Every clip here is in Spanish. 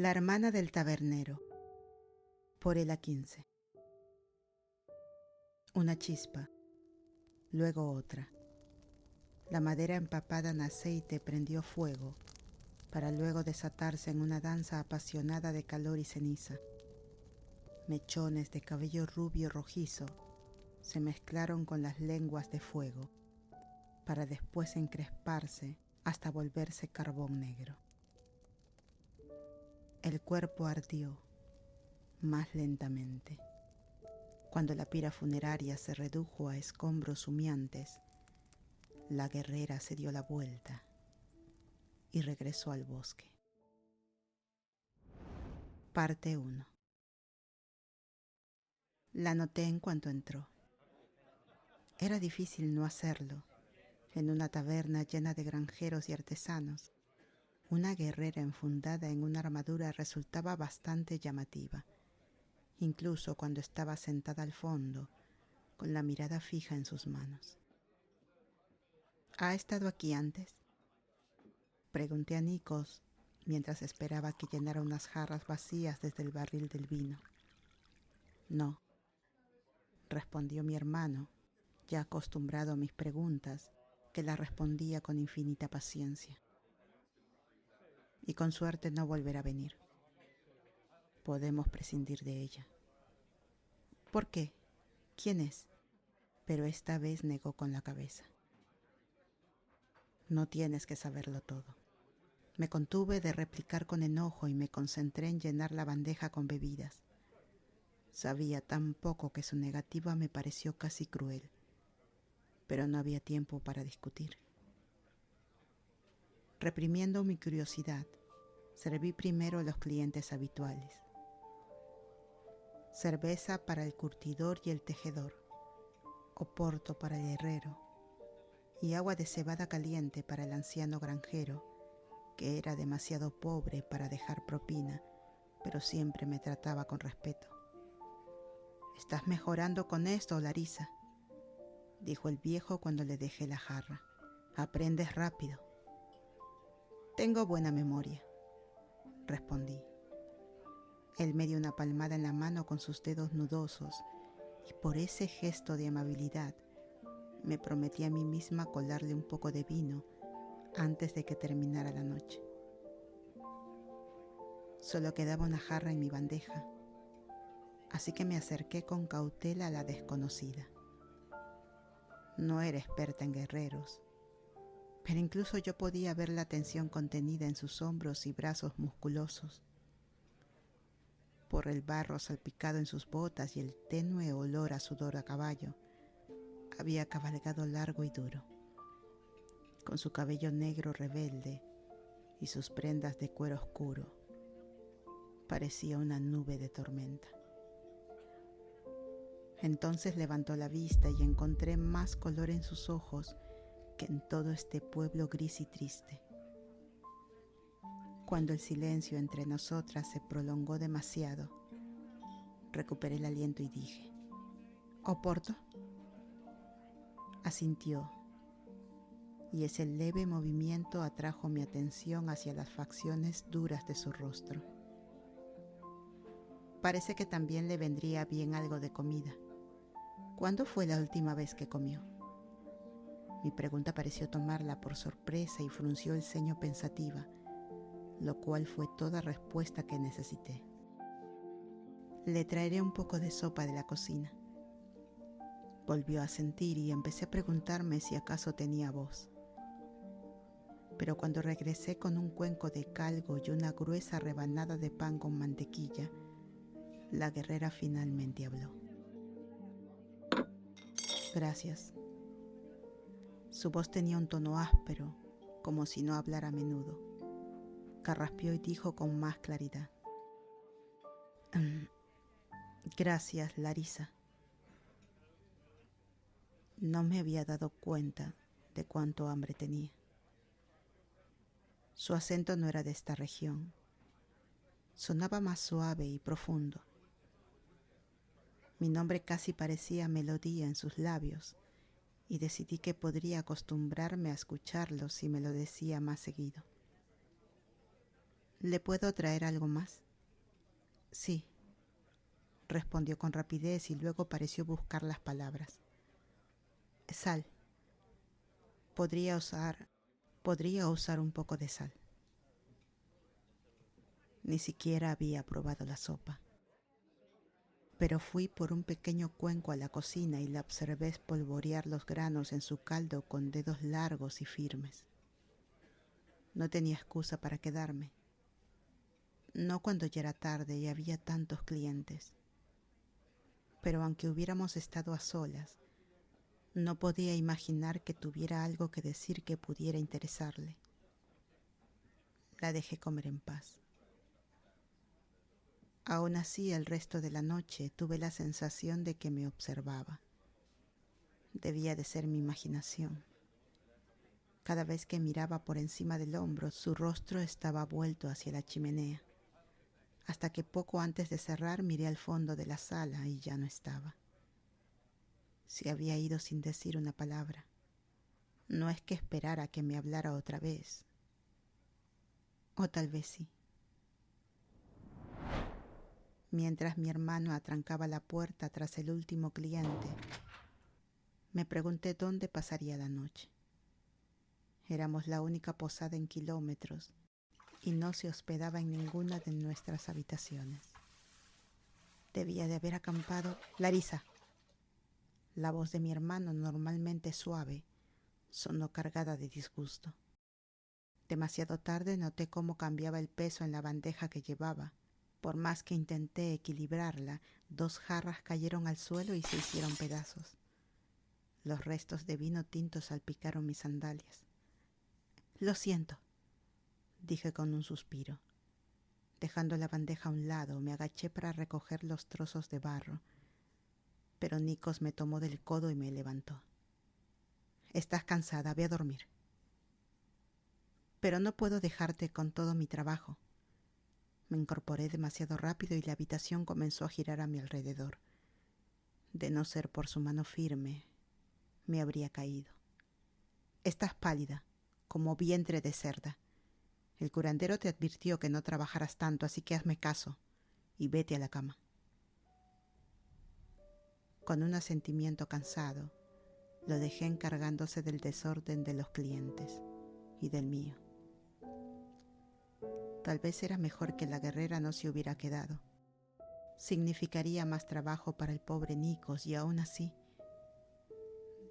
La hermana del tabernero, por Ela Quince. Una chispa, luego otra. La madera empapada en aceite prendió fuego, para luego desatarse en una danza apasionada de calor y ceniza. Mechones de cabello rubio rojizo se mezclaron con las lenguas de fuego, para después encresparse hasta volverse carbón negro. El cuerpo ardió, más lentamente. Cuando la pira funeraria se redujo a escombros humeantes, la guerrera se dio la vuelta y regresó al bosque. Parte 1. La noté en cuanto entró. Era difícil no hacerlo. En una taberna llena de granjeros y artesanos, una guerrera enfundada en una armadura resultaba bastante llamativa, incluso cuando estaba sentada al fondo, con la mirada fija en sus manos. ¿Ha estado aquí antes?, pregunté a Nikos mientras esperaba que llenara unas jarras vacías desde el barril del vino. No, respondió mi hermano, ya acostumbrado a mis preguntas, que las respondía con infinita paciencia. Y con suerte no volverá a venir. Podemos prescindir de ella. ¿Por qué? ¿Quién es? Pero esta vez negó con la cabeza. No tienes que saberlo todo. Me contuve de replicar con enojo y me concentré en llenar la bandeja con bebidas. Sabía tan poco que su negativa me pareció casi cruel, pero no había tiempo para discutir. Reprimiendo mi curiosidad, serví primero a los clientes habituales. Cerveza para el curtidor y el tejedor, oporto para el herrero y agua de cebada caliente para el anciano granjero, que era demasiado pobre para dejar propina, pero siempre me trataba con respeto. «Estás mejorando con esto, Larisa», dijo el viejo cuando le dejé la jarra. «Aprendes rápido». «Tengo buena memoria», respondí. Él me dio una palmada en la mano con sus dedos nudosos y por ese gesto de amabilidad me prometí a mí misma colarle un poco de vino antes de que terminara la noche. Solo quedaba una jarra en mi bandeja, así que me acerqué con cautela a la desconocida. No era experta en guerreros, pero incluso yo podía ver la tensión contenida en sus hombros y brazos musculosos. Por el barro salpicado en sus botas y el tenue olor a sudor a caballo, había cabalgado largo y duro, con su cabello negro rebelde y sus prendas de cuero oscuro. Parecía una nube de tormenta. Entonces levantó la vista y encontré más color en sus ojos que en todo este pueblo gris y triste. Cuando el silencio entre nosotras se prolongó demasiado, recuperé el aliento y dije: «¿Oporto?». Asintió, y ese leve movimiento atrajo mi atención hacia las facciones duras de su rostro. Parece que también le vendría bien algo de comida. ¿Cuándo fue la última vez que comió? Mi pregunta pareció tomarla por sorpresa y frunció el ceño pensativa, lo cual fue toda respuesta que necesité. «Le traeré un poco de sopa de la cocina». Volvió a asentir y empecé a preguntarme si acaso tenía voz. Pero cuando regresé con un cuenco de caldo y una gruesa rebanada de pan con mantequilla, la guerrera finalmente habló. «Gracias». Su voz tenía un tono áspero, como si no hablara a menudo. Carraspeó y dijo con más claridad: «Gracias, Larisa». No me había dado cuenta de cuánto hambre tenía. Su acento no era de esta región. Sonaba más suave y profundo. Mi nombre casi parecía melodía en sus labios y decidí que podría acostumbrarme a escucharlo si me lo decía más seguido. ¿Le puedo traer algo más? Sí, respondió con rapidez y luego pareció buscar las palabras. Sal. Podría usar un poco de sal. Ni siquiera había probado la sopa. Pero fui por un pequeño cuenco a la cocina y la observé espolvorear los granos en su caldo con dedos largos y firmes. No tenía excusa para quedarme. No cuando ya era tarde y había tantos clientes. Pero aunque hubiéramos estado a solas, no podía imaginar que tuviera algo que decir que pudiera interesarle. La dejé comer en paz. Aún así, el resto de la noche tuve la sensación de que me observaba. Debía de ser mi imaginación. Cada vez que miraba por encima del hombro, su rostro estaba vuelto hacia la chimenea, hasta que poco antes de cerrar miré al fondo de la sala y ya no estaba. Se había ido sin decir una palabra. No es que esperara que me hablara otra vez. O tal vez sí. Mientras mi hermano atrancaba la puerta tras el último cliente, me pregunté dónde pasaría la noche. Éramos la única posada en kilómetros y no se hospedaba en ninguna de nuestras habitaciones. Debía de haber acampado. Larisa. La voz de mi hermano, normalmente suave, sonó cargada de disgusto. Demasiado tarde noté cómo cambiaba el peso en la bandeja que llevaba. Por más que intenté equilibrarla, 2 jarras cayeron al suelo y se hicieron pedazos. Los restos de vino tinto salpicaron mis sandalias. Lo siento, dije con un suspiro. Dejando la bandeja a un lado, me agaché para recoger los trozos de barro, pero Nikos me tomó del codo y me levantó. Estás cansada, ve a dormir. Pero no puedo dejarte con todo mi trabajo. Me incorporé demasiado rápido y la habitación comenzó a girar a mi alrededor. De no ser por su mano firme, me habría caído. Estás pálida, como vientre de cerda. El curandero te advirtió que no trabajaras tanto, así que hazme caso y vete a la cama. Con un asentimiento cansado, lo dejé encargándose del desorden de los clientes y del mío. Tal vez era mejor que la guerrera no se hubiera quedado. Significaría más trabajo para el pobre Nikos y aún así,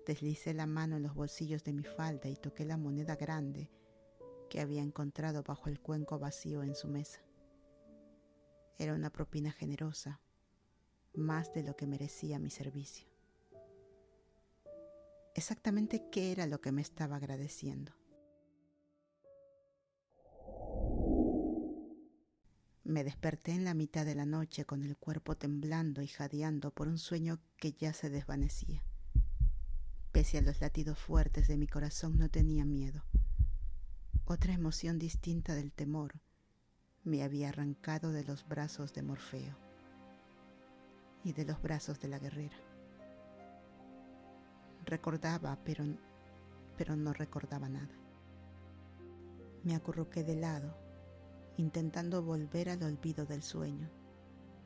deslicé la mano en los bolsillos de mi falda y toqué la moneda grande que había encontrado bajo el cuenco vacío en su mesa. Era una propina generosa, más de lo que merecía mi servicio. Exactamente qué era lo que me estaba agradeciendo. Me desperté en la mitad de la noche con el cuerpo temblando y jadeando por un sueño que ya se desvanecía. Pese a los latidos fuertes de mi corazón, no tenía miedo. Otra emoción distinta del temor me había arrancado de los brazos de Morfeo y de los brazos de la guerrera. Recordaba, pero no recordaba nada. Me acurruqué de lado, intentando volver al olvido del sueño,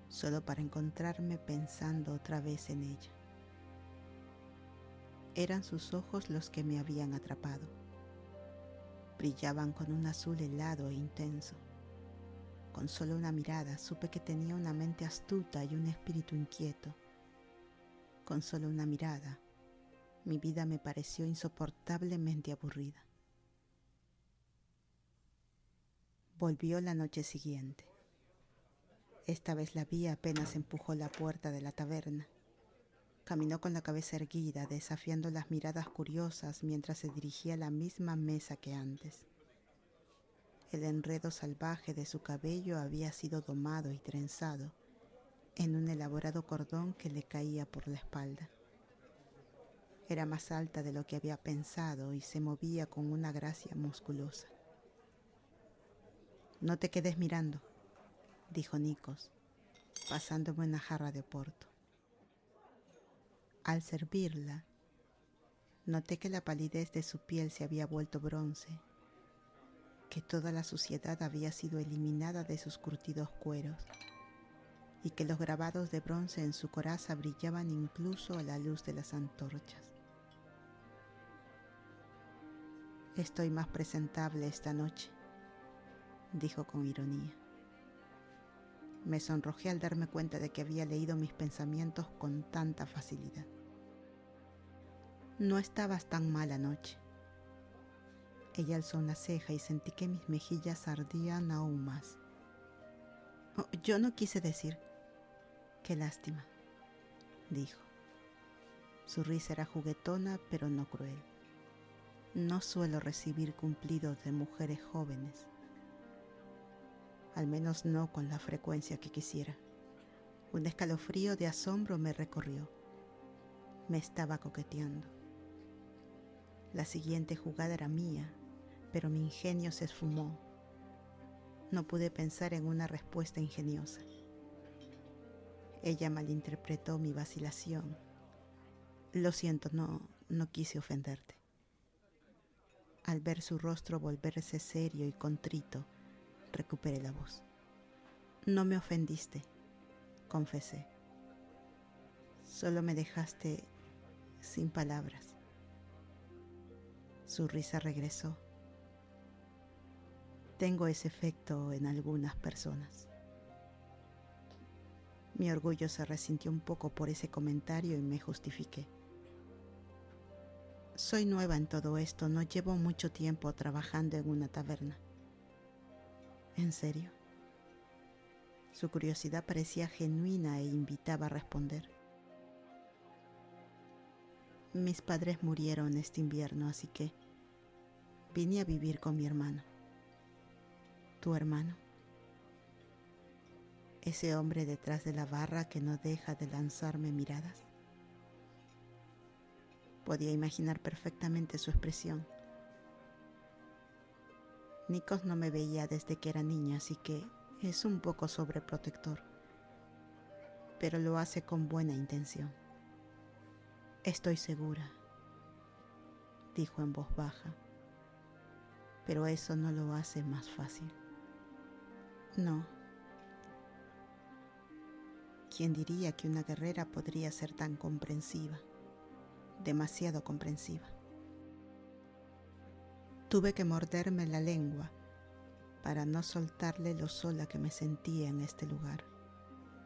solo para encontrarme pensando otra vez en ella. Eran sus ojos los que me habían atrapado. Brillaban con un azul helado e intenso. Con solo una mirada supe que tenía una mente astuta y un espíritu inquieto. Con solo una mirada, mi vida me pareció insoportablemente aburrida. Volvió la noche siguiente. Esta vez la vi apenas empujó la puerta de la taberna. Caminó con la cabeza erguida, desafiando las miradas curiosas mientras se dirigía a la misma mesa que antes. El enredo salvaje de su cabello había sido domado y trenzado en un elaborado cordón que le caía por la espalda. Era más alta de lo que había pensado y se movía con una gracia musculosa. No te quedes mirando, dijo Nikos, pasándome una jarra de oporto. Al servirla, noté que la palidez de su piel se había vuelto bronce que toda la suciedad había sido eliminada de sus curtidos cueros y que los grabados de bronce en su coraza brillaban incluso a la luz de las antorchas. «Estoy más presentable esta noche», dijo con ironía. Me sonrojé al darme cuenta de que había leído mis pensamientos con tanta facilidad. «No estabas tan mal anoche». Ella alzó una ceja y sentí que mis mejillas ardían aún más. «Oh, yo no quise decir». «Qué lástima», dijo. Su risa era juguetona, pero no cruel. No suelo recibir cumplidos de mujeres jóvenes. Al menos no con la frecuencia que quisiera. Un escalofrío de asombro me recorrió. Me estaba coqueteando. La siguiente jugada era mía, pero mi ingenio se esfumó. No pude pensar en una respuesta ingeniosa. Ella malinterpretó mi vacilación. Lo siento, no quise ofenderte. Al ver su rostro volverse serio y contrito, recuperé la voz. No me ofendiste, confesé. Solo me dejaste sin palabras. Su risa regresó. Tengo ese efecto en algunas personas. Mi orgullo se resintió un poco por ese comentario y me justifiqué. Soy nueva en todo esto, no llevo mucho tiempo trabajando en una taberna. ¿En serio? Su curiosidad parecía genuina e invitaba a responder. Mis padres murieron este invierno, así que vine a vivir con mi hermano. ¿Tu hermano? Ese hombre detrás de la barra que no deja de lanzarme miradas. Podía imaginar perfectamente su expresión. Nikos no me veía desde que era niña, así que es un poco sobreprotector, pero lo hace con buena intención. Estoy segura, dijo en voz baja, pero eso no lo hace más fácil. No. ¿Quién diría que una guerrera podría ser tan comprensiva? Demasiado comprensiva. Tuve que morderme la lengua para no soltarle lo sola que me sentía en este lugar,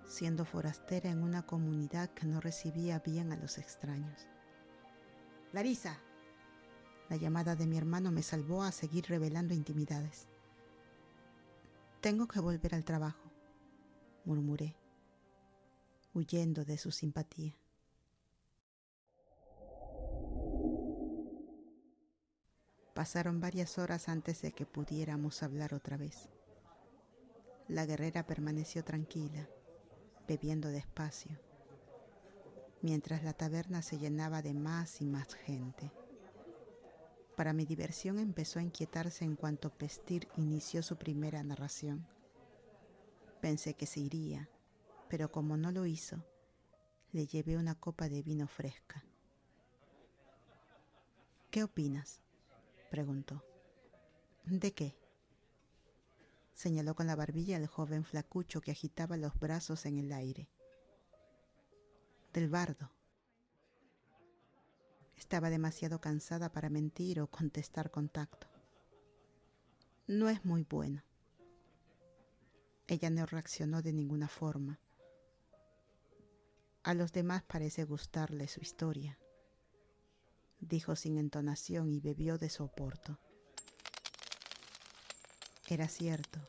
siendo forastera en una comunidad que no recibía bien a los extraños. «Larisa». La llamada de mi hermano me salvó a seguir revelando intimidades. «Tengo que volver al trabajo», murmuré, huyendo de su simpatía. Pasaron varias horas antes de que pudiéramos hablar otra vez. La guerrera permaneció tranquila, bebiendo despacio, mientras la taberna se llenaba de más y más gente. Para mi diversión empezó a inquietarse en cuanto Pestir inició su primera narración. Pensé que se iría, pero como no lo hizo, le llevé una copa de vino fresca. «¿Qué opinas?», preguntó. «¿De qué?», señaló con la barbilla el joven flacucho que agitaba los brazos en el aire. «Del bardo». Estaba demasiado cansada para mentir o contestar con tacto. «No es muy bueno». Ella no reaccionó de ninguna forma. «A los demás parece gustarle su historia», dijo sin entonación y bebió de su oporto. Era cierto.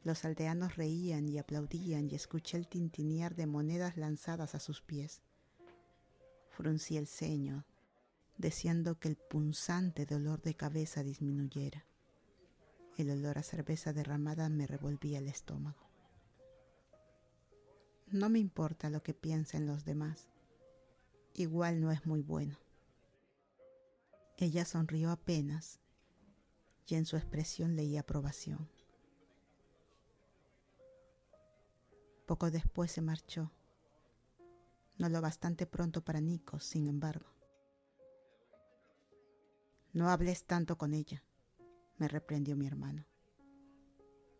Los aldeanos reían y aplaudían y escuché el tintinear de monedas lanzadas a sus pies. Fruncí el ceño, deseando que el punzante dolor de cabeza disminuyera. El olor a cerveza derramada me revolvía el estómago. No me importa lo que piensen los demás. Igual no es muy bueno. Ella sonrió apenas y en su expresión leí aprobación. Poco después se marchó. No lo bastante pronto para Nikos, sin embargo. «No hables tanto con ella», me reprendió mi hermano.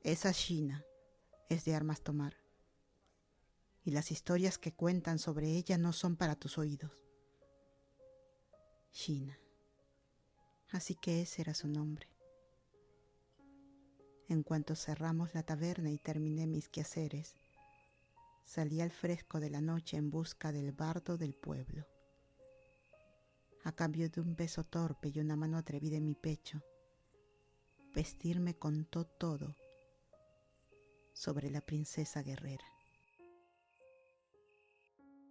Esa China es de armas tomar, y las historias que cuentan sobre ella no son para tus oídos. China. Así que ese era su nombre. En cuanto cerramos la taberna y terminé mis quehaceres, salí al fresco de la noche en busca del bardo del pueblo. A cambio de un beso torpe y una mano atrevida en mi pecho, vestirme contó todo sobre la princesa guerrera.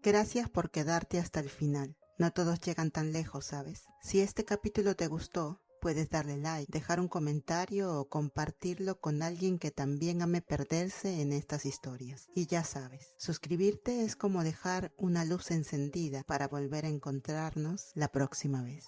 Gracias por quedarte hasta el final. No todos llegan tan lejos, ¿sabes? Si este capítulo te gustó, puedes darle like, dejar un comentario o compartirlo con alguien que también ame perderse en estas historias. Y ya sabes, suscribirte es como dejar una luz encendida para volver a encontrarnos la próxima vez.